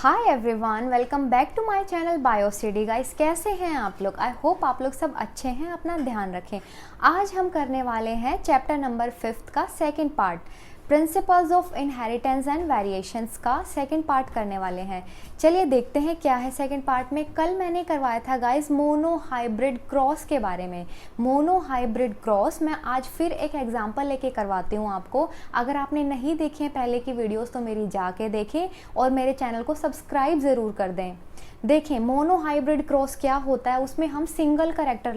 Hi everyone, welcome back to my channel biostudy. Guys, कैसे हैं आप लोग? आई होप आप लोग सब अच्छे हैं, अपना ध्यान रखें। आज हम करने वाले हैं चैप्टर नंबर 5 का second part, principles of inheritance and variations का सेकंड पार्ट करने वाले हैं। चलिए देखते हैं क्या है सेकंड पार्ट में। कल मैंने करवाया था गाइस मोनो हाइब्रिड क्रॉस के बारे में। मोनो हाइब्रिड क्रॉस मैं आज फिर एक एग्जांपल लेके करवाती हूँ आपको। अगर आपने नहीं देखी हैं पहले की वीडियोस तो मेरी जाके देखें और मेरे चैनल को सब्सक्राइब ज़रूर कर दें। देखें मोनो हाइब्रिड क्रॉस क्या होता है। उसमें हम सिंगल कैरेक्टर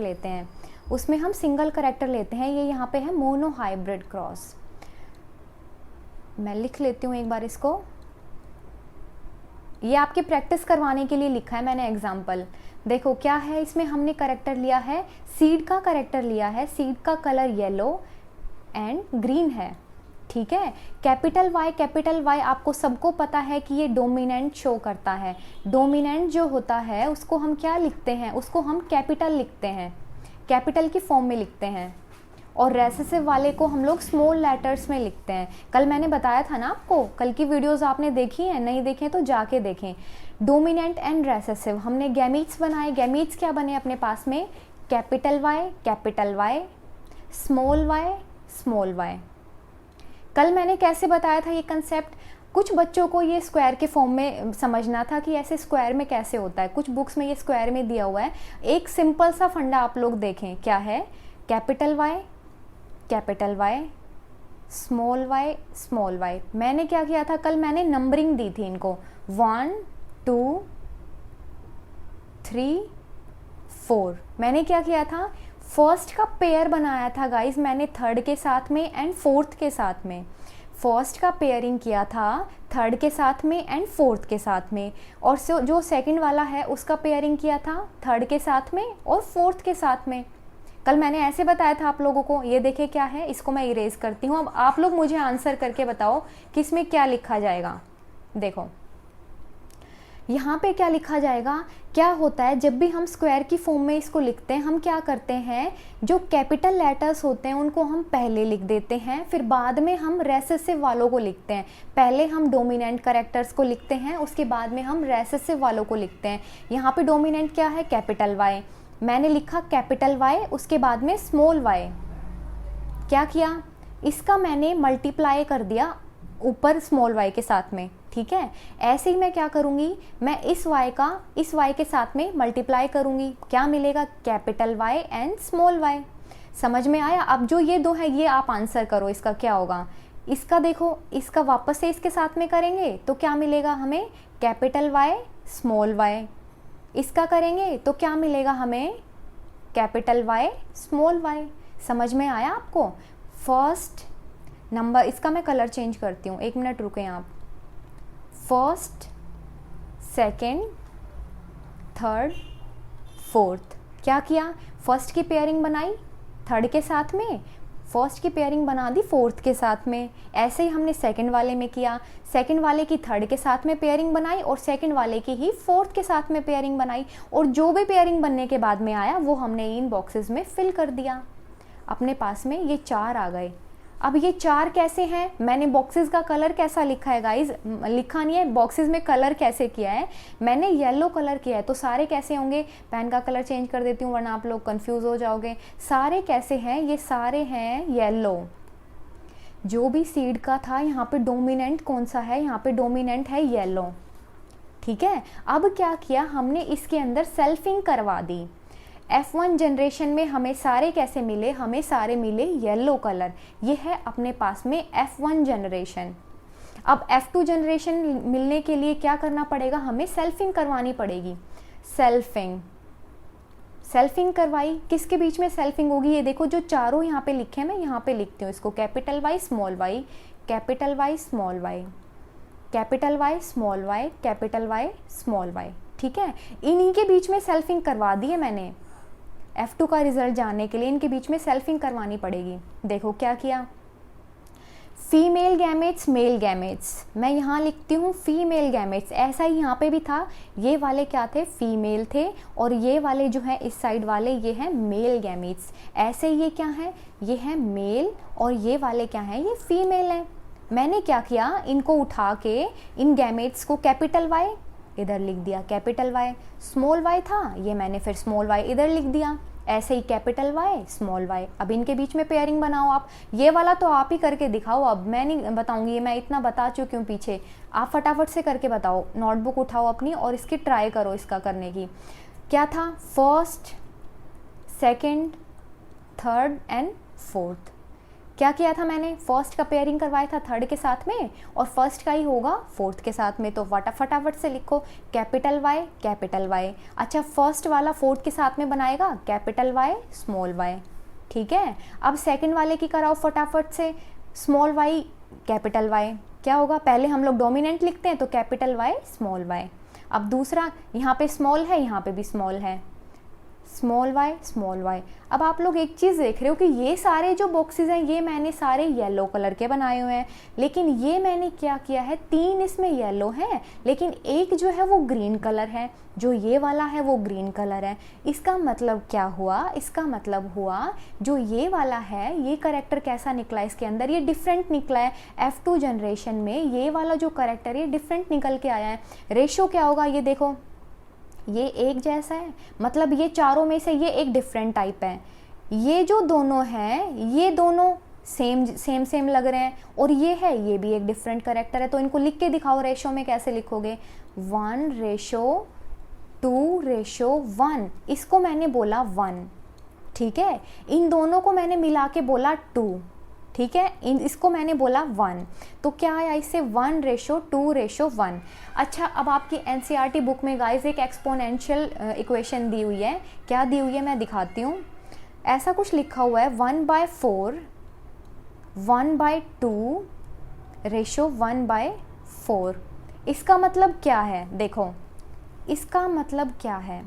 लेते हैं, ये यहाँ पे है मोनो हाइब्रिड क्रॉस। मैं लिख लेती हूँ एक बार इसको। ये आपकी प्रैक्टिस करवाने के लिए लिखा है मैंने एग्जाम्पल। देखो क्या है, इसमें हमने करेक्टर लिया है, सीड का करेक्टर लिया है। सीड का कलर येलो एंड ग्रीन है, ठीक है। कैपिटल वाई आपको सबको पता है कि ये डोमिनेंट शो करता है। डोमिनेंट जो होता है उसको हम क्या लिखते हैं, उसको हम कैपिटल लिखते हैं, कैपिटल की फॉर्म में लिखते हैं। और रेसेसिव वाले को हम लोग स्मॉल लेटर्स में लिखते हैं। कल मैंने बताया था ना आपको, कल की वीडियोस आपने देखी हैं, नहीं देखें तो जाके देखें। डोमिनेंट एंड रेसेसिव हमने गैमीट्स बनाए। गैमीट्स क्या बने अपने पास में, कैपिटल वाई, स्मॉल वाई। कल मैंने कैसे बताया था ये कंसेप्ट। कुछ बच्चों को ये स्क्वायर के फॉर्म में समझना था कि ऐसे स्क्वायर में कैसे होता है। कुछ बुक्स में ये स्क्वायर में दिया हुआ है। एक सिंपल सा फंडा आप लोग देखें, क्या है, कैपिटल वाई, स्मॉल वाई। मैंने क्या किया था कल, मैंने नंबरिंग दी थी इनको 1 2 3 4। मैंने क्या किया था, फर्स्ट का पेयर बनाया था गाइस मैंने थर्ड के साथ में एंड फोर्थ के साथ में। फर्स्ट का पेयरिंग किया था थर्ड के साथ में एंड फोर्थ के साथ में। और जो सेकंड वाला है उसका पेयरिंग किया था थर्ड के साथ में और फोर्थ के साथ में। कल मैंने ऐसे बताया था आप लोगों को। ये देखिए क्या है, इसको मैं इरेज करती हूँ। अब आप लोग मुझे आंसर करके बताओ कि इसमें क्या लिखा जाएगा। देखो यहाँ पे क्या लिखा जाएगा। क्या होता है, जब भी हम स्क्वायर की फॉर्म में इसको लिखते हैं, हम क्या करते हैं, जो कैपिटल लेटर्स होते हैं उनको हम पहले लिख देते हैं, फिर बाद में हम रेसेसिव वालों को लिखते हैं। पहले हम डोमिनेंट कैरेक्टर्स को लिखते हैं, उसके बाद में हम रेसेसिव वालों को लिखते हैं। यहाँ पे डोमिनेंट क्या है, कैपिटल वाई। मैंने लिखा कैपिटल वाई, उसके बाद में स्मॉल वाई। क्या किया, इसका मैंने मल्टीप्लाई कर दिया ऊपर स्मॉल वाई के साथ में, ठीक है। ऐसे ही मैं क्या करूँगी, मैं इस वाई के साथ में मल्टीप्लाई करूँगी। क्या मिलेगा, capital Y and small Y. समझ में आया? अब जो ये दो है ये आप आंसर करो, इसका क्या होगा। इसका देखो, इसका वापस से इसके साथ में करेंगे तो क्या मिलेगा हमें, कैपिटल वाई स्मॉल वाई। इसका करेंगे तो क्या मिलेगा हमें, कैपिटल वाई स्मॉल वाई। समझ में आया आपको? फर्स्ट नंबर, इसका मैं कलर चेंज करती हूँ, 1 मिनट रुकें आप। First, second, third, fourth. क्या किया, फर्स्ट की पेयरिंग बनाई थर्ड के साथ में, फर्स्ट की पेयरिंग बना दी फोर्थ के साथ में। ऐसे ही हमने सेकंड वाले में किया, सेकंड वाले की थर्ड के साथ में पेयरिंग बनाई और सेकंड वाले की ही फोर्थ के साथ में पेयरिंग बनाई। और जो भी पेयरिंग बनने के बाद में आया वो हमने इन बॉक्सेस में फिल कर दिया। अपने पास में ये 4 आ गए। अब ये 4 कैसे हैं, मैंने बॉक्सेस का कलर कैसा लिखा है गाइज, लिखा नहीं है, बॉक्सेस में कलर कैसे किया है, मैंने येलो कलर किया है। तो सारे कैसे होंगे, पेन का कलर चेंज कर देती हूँ वरना आप लोग कंफ्यूज हो जाओगे। सारे कैसे हैं, ये सारे हैं येलो। जो भी सीड का था यहाँ पे डोमिनेंट कौन सा है, यहाँ पे डोमिनेंट है येलो, ठीक है। अब क्या किया हमने, इसके अंदर सेल्फिंग करवा दी। F1 जनरेशन में हमें सारे कैसे मिले, हमें सारे मिले येलो कलर। ये है अपने पास में F1 जनरेशन। अब F2 जनरेशन मिलने के लिए क्या करना पड़ेगा, हमें सेल्फिंग करवानी पड़ेगी। सेल्फिंग करवाई, किसके बीच में सेल्फिंग होगी, ये देखो जो चारों यहाँ पे लिखे हैं, मैं यहाँ पे लिखती हूँ इसको, capital Y small Y, capital Y small Y, capital Y small Y, capital Y small Y, ठीक है। इन्हीं के बीच में सेल्फिंग करवा दी है मैंने। F2 का रिजल्ट जानने के लिए इनके बीच में सेल्फिंग करवानी पड़ेगी। देखो क्या किया, फीमेल गैमेट्स, मेल गैमेट्स, मैं यहाँ लिखती हूँ फीमेल गैमेट्स। ऐसा ही यहाँ पे भी था, ये वाले क्या थे, फीमेल थे, और ये वाले जो है इस साइड वाले ये हैं मेल गैमेट्स। ऐसे ये क्या है, ये है मेल, और ये वाले क्या हैं, ये फीमेल हैं। मैंने क्या किया, इनको उठा के इन गैमेट्स को कैपिटल वाई इधर लिख दिया कैपिटल वाई, स्मॉल वाई था ये मैंने फिर स्मॉल वाई इधर लिख दिया, ऐसे ही कैपिटल वाई स्मॉल वाई। अब इनके बीच में पेयरिंग बनाओ आप, ये वाला तो आप ही करके दिखाओ, अब मैं नहीं बताऊंगी, ये मैं इतना बता चुकी हूँ पीछे, आप फटाफट से करके बताओ, नोटबुक उठाओ अपनी और इसकी ट्राई करो इसका करने की। क्या था, first, second, third and fourth. क्या किया था मैंने, फर्स्ट का पेयरिंग करवाया था थर्ड के साथ में और फर्स्ट का ही होगा फोर्थ के साथ में, तो फटाफट से लिखो कैपिटल वाई कैपिटल वाई। अच्छा, फर्स्ट वाला फोर्थ के साथ में बनाएगा कैपिटल वाई स्मॉल वाई, ठीक है। अब सेकंड वाले की कराओ फटाफट से, स्मॉल वाई कैपिटल वाई, क्या होगा, पहले हम लोग डोमिनेंट लिखते हैं तो कैपिटल वाई स्मॉल वाई। अब दूसरा, यहाँ पे स्मॉल है यहाँ पे भी स्मॉल है, स्मॉल वाई स्मॉल वाई। अब आप लोग एक चीज़ देख रहे हो कि ये सारे जो बॉक्सेस हैं ये मैंने सारे येलो कलर के बनाए हुए हैं, लेकिन ये मैंने क्या किया है, 3 इसमें येलो हैं लेकिन एक जो है वो ग्रीन कलर है, जो ये वाला है वो ग्रीन कलर है। इसका मतलब क्या हुआ, इसका मतलब हुआ जो ये वाला है ये करेक्टर कैसा निकला इसके अंदर, ये डिफरेंट निकला है। F2 जनरेशन में ये वाला जो करेक्टर ये डिफरेंट निकल के आया है। रेशो क्या होगा, ये देखो ये एक जैसा है, मतलब ये चारों में से ये एक डिफरेंट टाइप है। ये जो दोनों हैं ये दोनों सेम लग रहे हैं और ये है ये भी एक डिफरेंट करेक्टर है, तो इनको लिख के दिखाओ रेशो में, कैसे लिखोगे, 1:2:1, इसको मैंने बोला 1, ठीक है। इन दोनों को मैंने मिला के बोला 2, ठीक है, इसको मैंने बोला 1, तो क्या आया इससे 1:2:1। अच्छा, अब आपकी NCERT बुक में गाइस एक एक्सपोनेंशियल इक्वेशन दी हुई है, क्या दी हुई है मैं दिखाती हूँ। ऐसा कुछ लिखा हुआ है 1/4 1/2 रेशो 1/4। इसका मतलब क्या है, देखो इसका मतलब क्या है,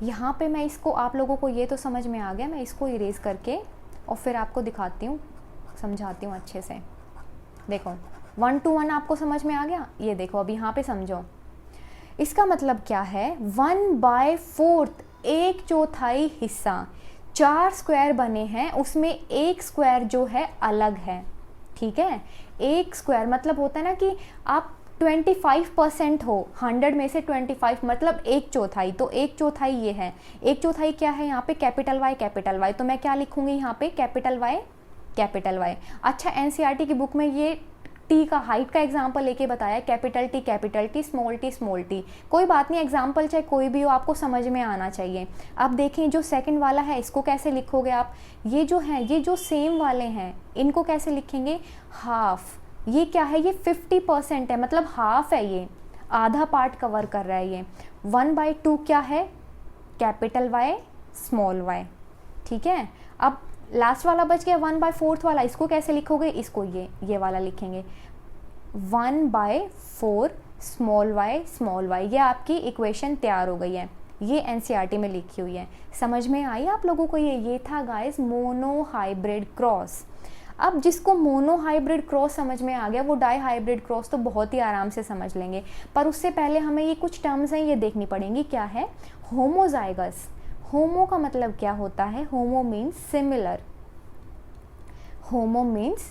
यहाँ पे मैं इसको, आप लोगों को ये तो समझ में आ गया, मैं इसको इरेज करके और फिर आपको दिखाती हूँ, समझाती हूँ अच्छे से। देखो 1 to 1 आपको समझ में आ गया, ये देखो अब यहाँ पे समझो। इसका मतलब क्या है, 1/4, 1/4 हिस्सा, 4 स्क्वायर बने हैं उसमें एक स्क्वायर जो है अलग है, ठीक है। एक स्क्वायर मतलब होता है ना कि आप 25% हो, 100 में से 25 मतलब 1/4, तो 1/4 ये है। 1/4 क्या है यहाँ पे, कैपिटल वाई, तो मैं क्या लिखूंगी यहाँ पे, कैपिटल वाई। अच्छा, NCERT की बुक में ये टी का हाइट का एग्जाम्पल लेके बताया, कैपिटल टी स्मॉल टी, कोई बात नहीं, एग्जाम्पल चाहे कोई भी हो आपको समझ में आना चाहिए। अब देखें जो सेकंड वाला है इसको कैसे लिखोगे आप, ये जो है ये जो सेम वाले हैं इनको कैसे लिखेंगे, हाफ। ये क्या है, ये 50% है, मतलब हाफ है, ये आधा पार्ट कवर कर रहा है ये। 1/2 क्या है, कैपिटल वाई स्मॉल वाई, ठीक है। अब लास्ट वाला बच गया 1/4 वाला, इसको कैसे लिखोगे, इसको ये वाला लिखेंगे 1/4 स्मॉल वाई। ये आपकी इक्वेशन तैयार हो गई है, ये NCERT में लिखी हुई है। समझ में आई आप लोगों को, ये था गाइस मोनो हाइब्रिड क्रॉस। अब जिसको मोनो हाइब्रिड क्रॉस समझ में आ गया वो डाई हाइब्रिड क्रॉस तो बहुत ही आराम से समझ लेंगे, पर उससे पहले हमें ये कुछ टर्म्स हैं ये देखनी पड़ेंगी। क्या है होमोजाइगस, होमो का मतलब क्या होता है, होमो मीन्स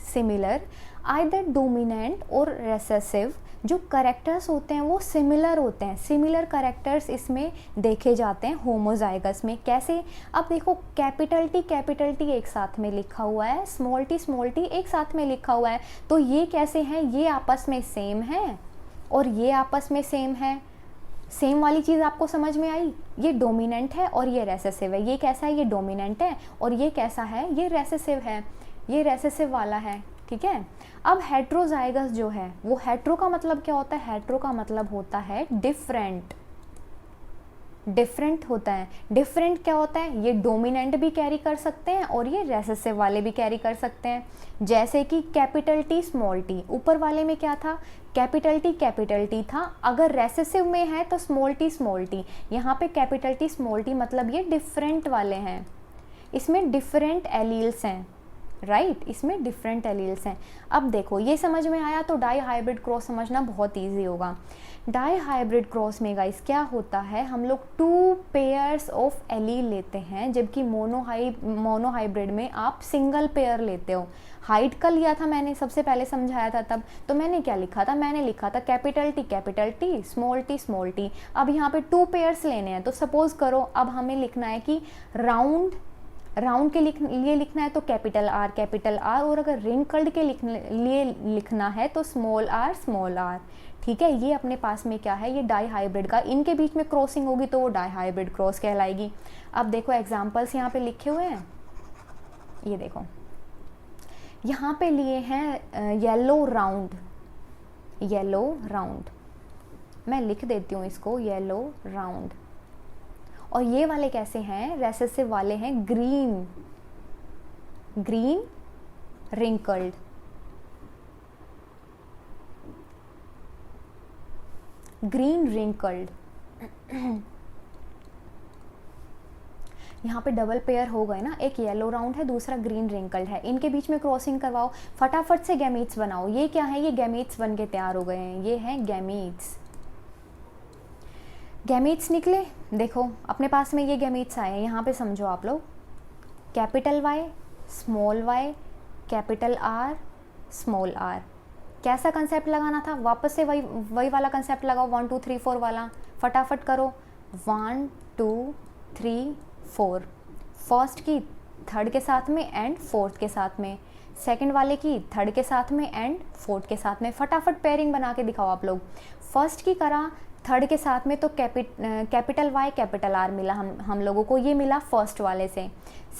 सिमिलर, आइदर डोमिनेंट और रेसेसिव। जो करेक्टर्स होते हैं वो सिमिलर होते हैं, सिमिलर करेक्टर्स इसमें देखे जाते हैं होमोजाइगस में। कैसे, अब देखो कैपिटल टी एक साथ में लिखा हुआ है, स्मॉल टी एक साथ में लिखा हुआ है, तो ये कैसे हैं, ये आपस में सेम है और ये आपस में सेम है। सेम वाली चीज़ आपको समझ में आई, ये डोमिनेंट है और ये रेसेसिव है। ये कैसा है, ये डोमिनेंट है और ये कैसा है, ये रेसेसिव है, ये रेसेसिव वाला है, ठीक है। अब हेट्रोजाइगस जो है वो, हेट्रो का मतलब क्या होता है, हेट्रो का मतलब होता है डिफरेंट होता है। डिफरेंट क्या होता है, ये डोमिनेंट भी कैरी कर सकते हैं और ये रेसेसिव वाले भी कैरी कर सकते हैं। जैसे कि कैपिटल टी स्मॉल टी, ऊपर वाले में क्या था, कैपिटल टी था, अगर रेसेसिव में है तो स्मॉल टी। यहाँ पे कैपिटल टी स्मॉल टी मतलब ये डिफरेंट वाले हैं, इसमें डिफरेंट एलील्स हैं, राइट, इसमें डिफरेंट एलील्स हैं। अब देखो ये समझ में आया, तो डाई हाइब्रिड क्रॉस समझना बहुत ईजी होगा। डाई हाइब्रिड क्रॉस में गाइस क्या होता है, हम लोग 2 पेयर्स ऑफ एलील लेते हैं, जबकि मोनो हाइब्रिड में आप सिंगल पेयर लेते हो। हाइट का लिया था मैंने, सबसे पहले समझाया था तब, तो मैंने क्या लिखा था, मैंने लिखा था कैपिटल टी स्मॉल टी। अब यहाँ पे 2 पेयर्स लेने हैं, तो सपोज करो अब हमें लिखना है कि राउंड के लिए लिखना है तो कैपिटल आर, और अगर रिंकल्ड के लिए लिखना है तो स्मॉल आर। ठीक है, ये अपने पास में क्या है, ये डाई हाइब्रिड का, इनके बीच में क्रॉसिंग होगी तो वो डाई हाइब्रिड क्रॉस कहलाएगी। अब देखो एग्जांपल्स यहाँ पे लिखे हुए हैं, ये देखो यहाँ पे लिए हैं येलो राउंड, मैं लिख देती हूँ इसको येलो राउंड। और ये वाले कैसे हैं, रेसेसिव वाले हैं ग्रीन रिंकल्ड। यहाँ पे डबल पेयर हो गए ना, एक येलो राउंड है, दूसरा ग्रीन रिंकल्ड है, इनके बीच में क्रॉसिंग करवाओ, फटाफट से गैमीट्स बनाओ। ये क्या है, ये गैमीट्स बन के तैयार हो गए हैं, ये हैं गैमीट्स निकले। देखो अपने पास में ये गैमीट्स आए हैं, यहाँ पे समझो आप लोग, capital Y, capital R, small R. कैसा कंसेप्ट लगाना था, वापस से वही वाला कंसेप्ट लगाओ, 1 2 3 4 वाला, फटाफट करो। 1 2 3 4, फर्स्ट की थर्ड के साथ में एंड फोर्थ के साथ में, सेकंड वाले की थर्ड के साथ में एंड फोर्थ के साथ में। फटाफट पेयरिंग बना के दिखाओ आप लोग। फर्स्ट की करा थर्ड के साथ में तो कैपिटल वाई कैपिटल आर मिला हम लोगों को, ये मिला फर्स्ट वाले से।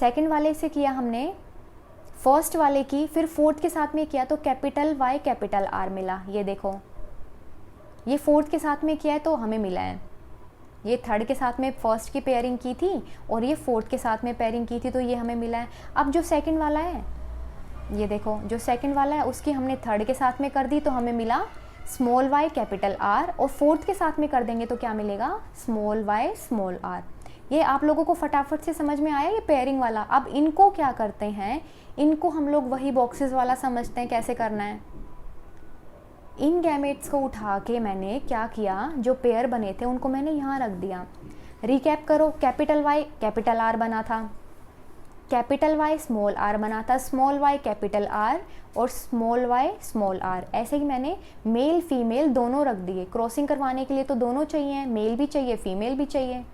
सेकंड वाले से किया हमने फर्स्ट वाले की, फिर फोर्थ के साथ में किया तो कैपिटल वाई कैपिटल आर मिला। ये देखो, ये फोर्थ के साथ में किया है तो हमें मिला है। ये थर्ड के साथ में फर्स्ट की पेयरिंग की थी और ये फोर्थ के साथ में पेयरिंग की थी, तो ये हमें मिला है। अब जो सेकंड वाला है, ये देखो जो सेकंड वाला है उसकी हमने थर्ड के साथ में कर दी तो हमें मिला स्मॉल वाई कैपिटल आर, और फोर्थ के साथ में कर देंगे तो क्या मिलेगा, स्मॉल वाई स्मॉल आर। ये आप लोगों को फटाफट से समझ में आया ये पेयरिंग वाला। अब इनको क्या करते हैं, इनको हम लोग वही बॉक्सेस वाला समझते हैं कैसे करना है। इन गैमेट्स को उठा के मैंने क्या किया, जो पेयर बने थे उनको मैंने यहाँ रख दिया। रिकैप करो, कैपिटल वाई कैपिटल आर बना था, कैपिटल वाई स्मॉल आर बना था, स्मॉल वाई कैपिटल आर और स्मॉल वाई स्मॉल आर। ऐसे ही मैंने मेल फीमेल दोनों रख दिए। क्रॉसिंग करवाने के लिए तो दोनों चाहिए, मेल भी चाहिए फीमेल भी चाहिए।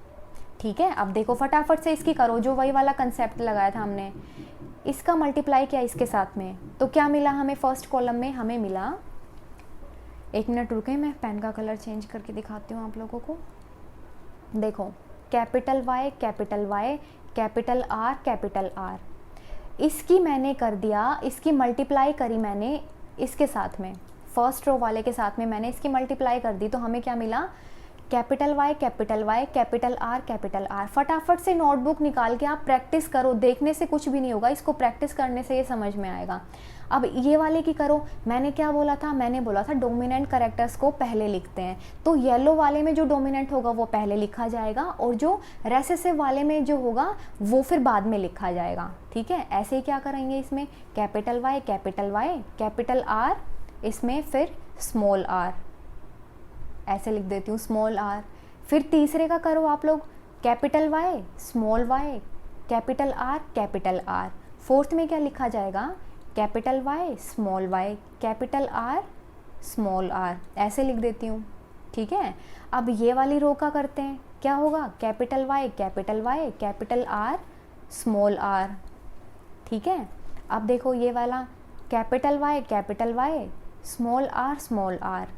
ठीक है, अब देखो फटाफट से इसकी करो, जो वही वाला कंसेप्ट लगाया था हमने, इसका मल्टीप्लाई किया इसके साथ में तो क्या मिला हमें, फर्स्ट कॉलम में हमें मिला, एक मिनट रुके मैं पेन का कलर चेंज करके दिखाती हूँ आप लोगों को। देखो कैपिटल वाई कैपिटल आर, इसकी मैंने कर दिया, इसकी मल्टीप्लाई करी मैंने इसके साथ में, फर्स्ट रो वाले के साथ में मैंने इसकी मल्टीप्लाई कर दी तो हमें क्या मिला, कैपिटल वाई कैपिटल आर। फटाफट से नोटबुक निकाल के आप प्रैक्टिस करो, देखने से कुछ भी नहीं होगा, इसको प्रैक्टिस करने से ये समझ में आएगा। अब ये वाले की करो, मैंने क्या बोला था, मैंने बोला था डोमिनेंट कैरेक्टर्स को पहले लिखते हैं, तो येलो वाले में जो डोमिनेंट होगा वो पहले लिखा जाएगा और जो रेसेसिव वाले में जो होगा वो फिर बाद में लिखा जाएगा। ठीक है, ऐसे ही क्या करेंगे, इसमें कैपिटल वाई कैपिटल आर, इसमें फिर स्मॉल आर, ऐसे लिख देती हूँ स्मॉल आर। फिर तीसरे का करो आप लोग, capital Y capital R. Fourth में क्या लिखा जाएगा, capital Y capital R small R, ऐसे लिख देती हूँ। ठीक है, अब ये वाली रो का करते हैं, क्या होगा, capital Y capital R small R. ठीक है, अब देखो ये वाला capital Y small R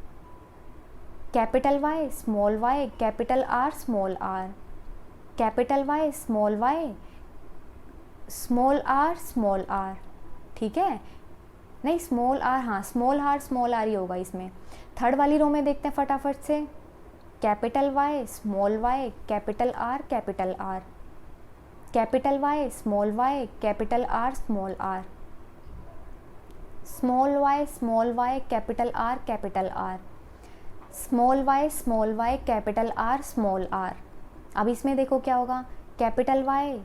capital Y capital R small R, capital Y small R. ठीक है, नहीं स्मॉल आर, हाँ स्मॉल आर ही होगा इसमें। थर्ड वाली रो में देखते हैं फटाफट से, capital Y capital R capital R capital R small R, small Y capital R small Y capital R small R. अब इसमें देखो क्या होगा, capital Y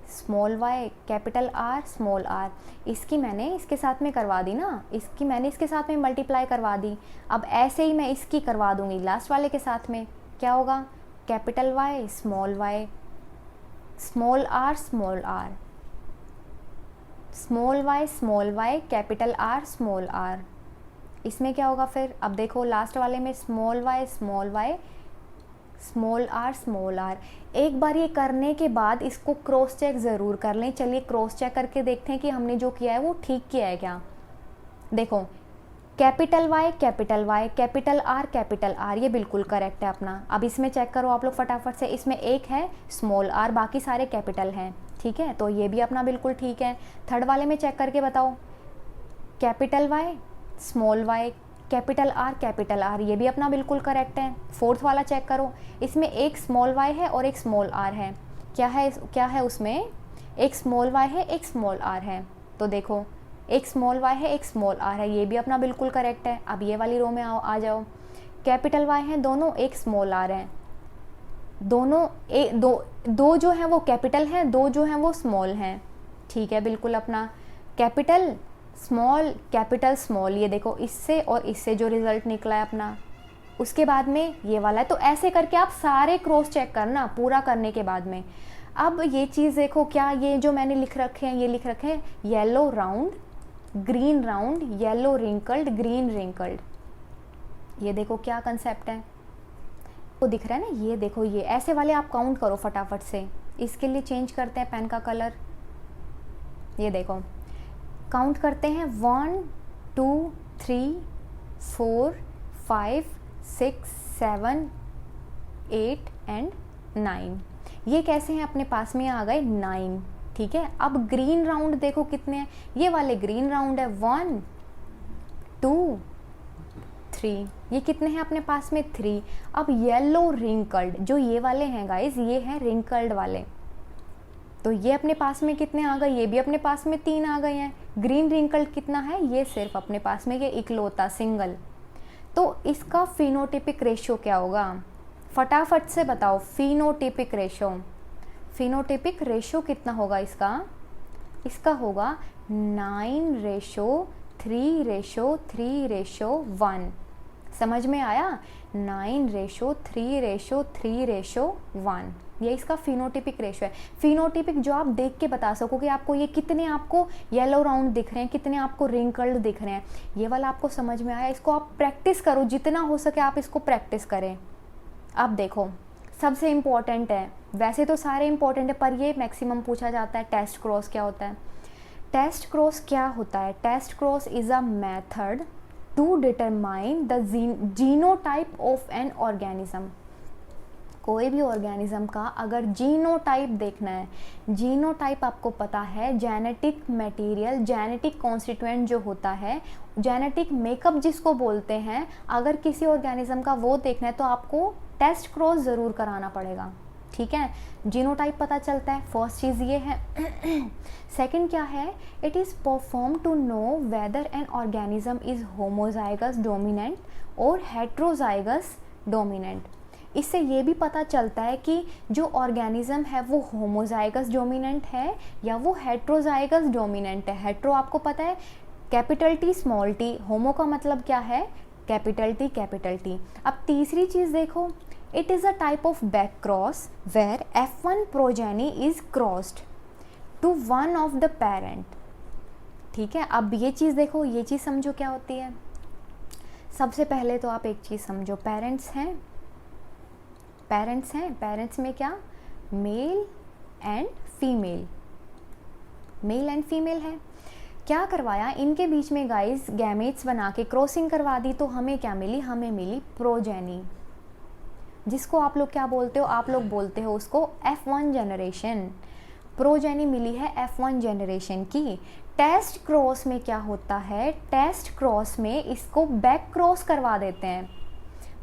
capital R small R, इसकी मैंने इसके साथ में करवा दी ना, इसकी मैंने इसके साथ में मल्टीप्लाई करवा दी। अब ऐसे ही मैं इसकी करवा दूंगी लास्ट वाले के साथ में, क्या होगा, capital Y small R small Y capital R small R. इसमें क्या होगा फिर, अब देखो लास्ट वाले में स्मॉल वाई स्मॉल आर। एक बार ये करने के बाद इसको क्रॉस चेक ज़रूर कर लें। चलिए क्रॉस चेक करके देखते हैं कि हमने जो किया है वो ठीक किया है क्या। देखो कैपिटल वाई कैपिटल आर ये बिल्कुल करेक्ट है अपना। अब इसमें चेक करो आप लोग फटाफट से, इसमें एक है स्मॉल आर, बाकी सारे कैपिटल हैं, ठीक है, तो ये भी अपना बिल्कुल ठीक है। थर्ड वाले में चेक करके बताओ, कैपिटल वाई कैपिटल आर ये भी अपना बिल्कुल करेक्ट है। फोर्थ वाला चेक करो, इसमें एक स्मॉल वाई है और एक स्मॉल आर है। क्या है उसमें, एक स्मॉल वाई है एक स्मॉल आर है, तो देखो एक स्मॉल वाई है एक स्मॉल आर है, ये भी अपना बिल्कुल करेक्ट है। अब ये वाली रो में आ जाओ, कैपिटल वाई है दोनों, एक स्मॉल आर है, दोनों दो जो हैं वो कैपिटल हैं, दो जो हैं वो स्मॉल हैं, ठीक है, बिल्कुल अपना कैपिटल स्मॉल, ये देखो इससे और इससे जो रिजल्ट निकला है अपना। उसके बाद में ये वाला है, तो ऐसे करके आप सारे क्रॉस चेक करना पूरा करने के बाद में। अब ये चीज़ देखो, क्या ये जो मैंने लिख रखे हैं, ये लिख रखे हैं yellow round green round, yellow wrinkled green wrinkled, ये देखो क्या कंसेप्ट है, वो दिख रहा है ना, ये देखो ये ऐसे वाले आप काउंट करो फटाफट से। इसके लिए चेंज करते हैं पेन का कलर, ये देखो काउंट करते हैं 1 2 3 4 5 6 7 8 एंड 9। ये कैसे हैं, अपने पास में आ गए 9, ठीक है। अब ग्रीन राउंड देखो कितने हैं, ये वाले ग्रीन राउंड है 1 2 3, ये कितने हैं अपने पास में 3। अब येलो रिंकल्ड जो ये वाले हैं गाइस, ये हैं रिंकल्ड वाले, तो ये अपने पास में कितने आ गए, ये भी अपने पास में 3 आ गए हैं। ग्रीन रिंकल्ड कितना है, ये सिर्फ अपने पास में ये इकलौता सिंगल। तो इसका फिनोटिपिक रेशियो क्या होगा, फटाफट से बताओ। फिनोटिपिक रेशियो कितना होगा इसका होगा 9:3:3:1। समझ में आया, 9:3:3:1, ये इसका फिनोटिपिक रेशियो है। फिनोटिपिक जो आप देख के बता सको कि आपको ये कितने आपको येलो राउंड दिख रहे हैं, कितने आपको रिंकल्ड दिख रहे हैं, ये वाला आपको समझ में आया। इसको आप प्रैक्टिस करो, जितना हो सके आप इसको प्रैक्टिस करें। अब देखो सबसे इम्पॉर्टेंट है, वैसे तो सारे इम्पॉर्टेंट है पर ये मैक्सिमम पूछा जाता है, टेस्ट क्रॉस क्या होता है। टेस्ट क्रॉस क्या होता है, test cross is a method to determine the genotype of an organism. कोई भी ऑर्गेनिज्म का अगर जीनोटाइप देखना है, जीनोटाइप आपको पता है जेनेटिक मटेरियल, जेनेटिक कॉन्स्टिट्यूएंट जो होता है, जेनेटिक मेकअप जिसको बोलते हैं, अगर किसी ऑर्गेनिज्म का वो देखना है तो आपको टेस्ट क्रॉस ज़रूर कराना पड़ेगा, ठीक है। जीनोटाइप पता चलता है, फर्स्ट चीज़ ये है। सेकंड क्या है, it is perform to know whether an organism is homozygous dominant और हेट्रोजाइगस डोमिनेंट। इससे ये भी पता चलता है कि जो ऑर्गेनिज्म है वो होमोजाइगस डोमिनेंट है या वो हेट्रोजाइगस डोमिनेंट है। हेट्रो आपको पता है कैपिटल टी स्मॉल टी, होमो का मतलब क्या है कैपिटल टी। अब तीसरी चीज़ देखो, it is a type of back cross where F1 progeny is crossed to one of the parent, ठीक है। अब ये चीज़ देखो, ये चीज़ समझो क्या होती है। सबसे पहले तो आप एक चीज़ समझो, पेरेंट्स हैं, पेरेंट्स में क्या मेल एंड फीमेल है। क्या करवाया इनके बीच में गाइस, गैमेट्स बना के क्रॉसिंग करवा दी, तो हमें क्या मिली, हमें मिली प्रोजेनी, जिसको आप लोग क्या बोलते हो, आप लोग बोलते हो उसको F1 जनरेशन। प्रोजेनी मिली है F1 जनरेशन की। टेस्ट क्रॉस में क्या होता है, टेस्ट क्रॉस में इसको बैक क्रॉस करवा देते हैं।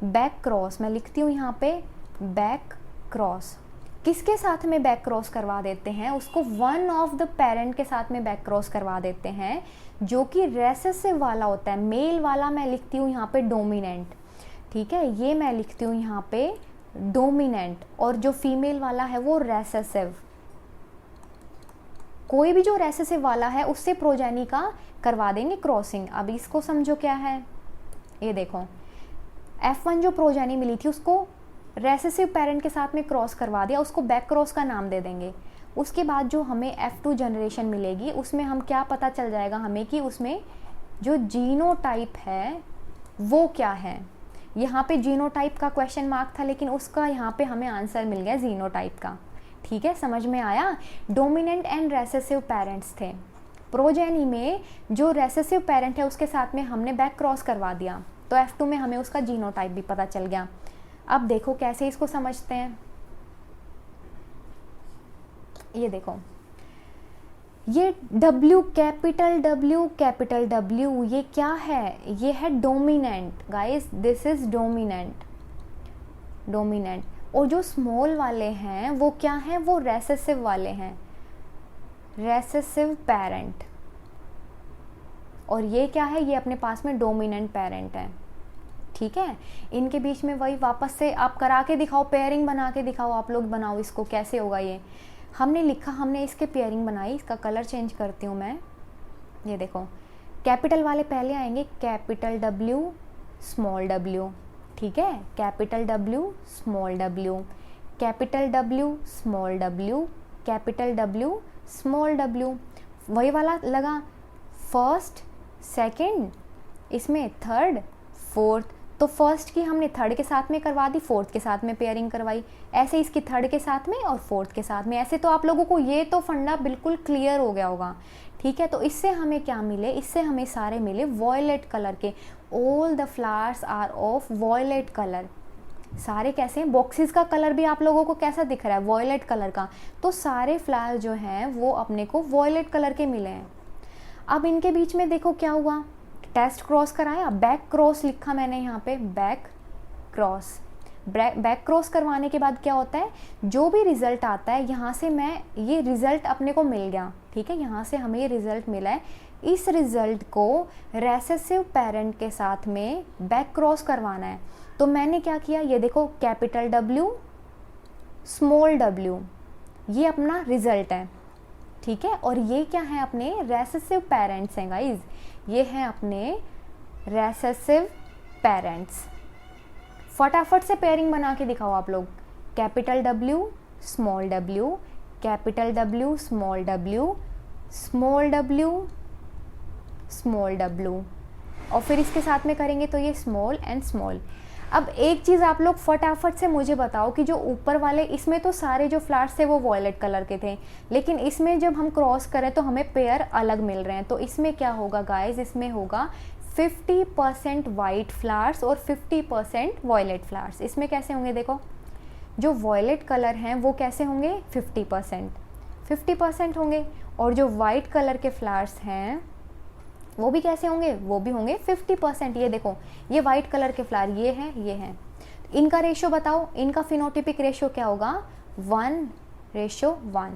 बैक क्रॉस मैं लिखती हूँ यहाँ पे, बैक क्रॉस किसके साथ में बैक क्रॉस करवा देते हैं, उसको वन ऑफ द पेरेंट के साथ में बैक क्रॉस करवा देते हैं, जो कि रेसेसिव वाला होता है। मेल वाला मैं लिखती हूँ यहाँ पे डोमिनेंट, ठीक है, ये मैं लिखती हूँ यहाँ पे डोमिनेंट, और जो फीमेल वाला है वो रेसेसिव। कोई भी जो रेसेसिव वाला है उससे प्रोजेनी का करवा देंगे क्रॉसिंग। अब इसको समझो क्या है, ये देखो F1 जो प्रोजेनी मिली थी उसको रेसेसिव पेरेंट के साथ में क्रॉस करवा दिया, उसको बैक क्रॉस का नाम दे देंगे। उसके बाद जो हमें F2 जनरेशन मिलेगी उसमें हम क्या पता चल जाएगा हमें कि उसमें जो जीनोटाइप है वो क्या है। यहाँ पे जीनोटाइप का क्वेश्चन मार्क था, लेकिन उसका यहाँ पे हमें आंसर मिल गया जीनोटाइप का। ठीक है, समझ में आया। डोमिनेंट एंड रेसेसिव पेरेंट्स थे। प्रोजेनी में जो रेसेसिव पेरेंट है उसके साथ में हमने बैक क्रॉस करवा दिया, तो F2 में हमें उसका जीनोटाइप भी पता चल गया। अब देखो कैसे इसको समझते हैं। ये देखो, ये W कैपिटल W ये क्या है? ये है dominant guys, this is dominant. और जो स्मॉल वाले हैं वो क्या हैं? वो रेसेसिव वाले हैं, रेसेसिव पेरेंट। और ये क्या है? ये अपने पास में डोमिनेंट पेरेंट है। ठीक है, इनके बीच में वही वापस से आप करा के दिखाओ, पेयरिंग बना के दिखाओ, आप लोग बनाओ इसको, कैसे होगा ये। हमने लिखा, हमने इसके पेयरिंग बनाई, इसका कलर चेंज करती हूँ मैं। ये देखो, कैपिटल वाले पहले आएंगे, कैपिटल W स्मॉल w। ठीक है, capital W small w, capital W small w, capital W small w। वही वाला लगा, फर्स्ट सेकंड, इसमें थर्ड फोर्थ। तो फर्स्ट की हमने थर्ड के साथ में करवा दी, फोर्थ के साथ में पेयरिंग करवाई, ऐसे इसकी थर्ड के साथ में और फोर्थ के साथ में। ऐसे तो आप लोगों को ये तो फंडा बिल्कुल क्लियर हो गया होगा। ठीक है, तो इससे हमें क्या मिले? इससे हमें सारे मिले वॉयलेट कलर के। All the flowers are of violet colour. सारे कैसे हैं? बॉक्सेस का कलर भी आप लोगों को कैसा दिख रहा है? वॉयलेट कलर का। तो सारे फ्लावर जो हैं वो अपने को वॉयलेट कलर के मिले हैं। अब इनके बीच में देखो क्या हुआ, टेस्ट क्रॉस कराया, बैक क्रॉस लिखा मैंने यहाँ पे, बैक क्रॉस। बैक क्रॉस करवाने के बाद क्या होता है, जो भी रिजल्ट आता है यहाँ से मैं, ये रिजल्ट अपने को मिल गया। ठीक है, यहाँ से हमें ये रिजल्ट मिला है। इस रिजल्ट को रेसेसिव पेरेंट के साथ में बैक क्रॉस करवाना है। तो मैंने क्या किया, ये देखो, कैपिटल W स्मॉल w, ये अपना रिजल्ट है। ठीक है, और ये क्या है? अपने रेसेसिव पेरेंट्स हैं गाइज, ये हैं अपने रेसेसिव पेरेंट्स। फटाफट से पेयरिंग बना के दिखाओ आप लोग। Capital W small w, capital W small w, small w small w, और फिर इसके साथ में करेंगे तो ये स्मॉल एंड स्मॉल। अब एक चीज़ आप लोग फटाफट से मुझे बताओ कि जो ऊपर वाले, इसमें तो सारे जो फ्लावर्स थे वो वॉयलेट कलर के थे, लेकिन इसमें जब हम क्रॉस करें तो हमें पेयर अलग मिल रहे हैं। तो इसमें क्या होगा गाइस? इसमें होगा 50% वाइट फ्लावर्स और 50% वॉयलेट फ्लावर्स। इसमें कैसे होंगे? देखो, जो वॉयलेट कलर हैं वो कैसे होंगे? 50% होंगे, और जो वाइट कलर के फ्लावर्स हैं वो भी कैसे होंगे? वो भी होंगे 50%। ये देखो, ये वाइट कलर के फ्लावर ये हैं, ये हैं। इनका रेशियो बताओ, इनका फिनोटिपिक रेशियो क्या होगा? 1:1।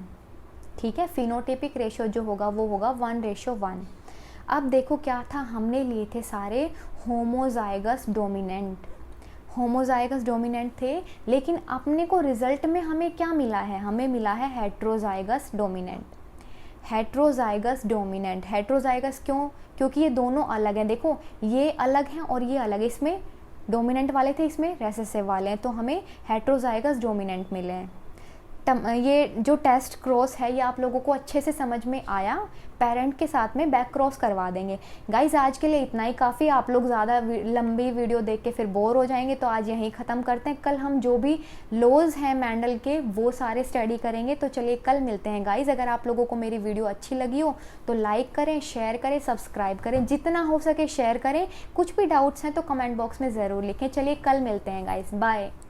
ठीक है, फिनोटिपिक रेशियो जो होगा वो होगा 1:1। अब देखो क्या था, हमने लिए थे सारे होमोजाइगस डोमिनेंट। होमोजाइगस डोमिनेंट थे, लेकिन अपने को रिजल्ट में हमें क्या मिला है? हमें मिला है heterozygous dominant. Heterozygous dominant, heterozygous क्यों? क्योंकि ये दोनों अलग हैं। देखो, ये अलग हैं और ये अलग है। इसमें डोमिनेंट वाले थे, इसमें रेसेसिव वाले हैं, तो हमें हेट्रोजाइगस डोमिनेंट मिले हैं। ये जो टेस्ट क्रॉस है ये आप लोगों को अच्छे से समझ में आया। पेरेंट के साथ में बैक क्रॉस करवा देंगे। गाइज आज के लिए इतना ही काफ़ी। आप लोग ज़्यादा लंबी वीडियो देख के फिर बोर हो जाएंगे, तो आज यहीं ख़त्म करते हैं। कल हम जो भी लॉज हैं मैंडल के वो सारे स्टडी करेंगे। तो चलिए कल मिलते हैं गाइज। अगर आप लोगों को मेरी वीडियो अच्छी लगी हो तो लाइक करें, शेयर करें, सब्सक्राइब करें, जितना हो सके शेयर करें। कुछ भी डाउट्स हैं तो कमेंट बॉक्स में ज़रूर लिखें। चलिए कल मिलते हैं गाइज, बाय।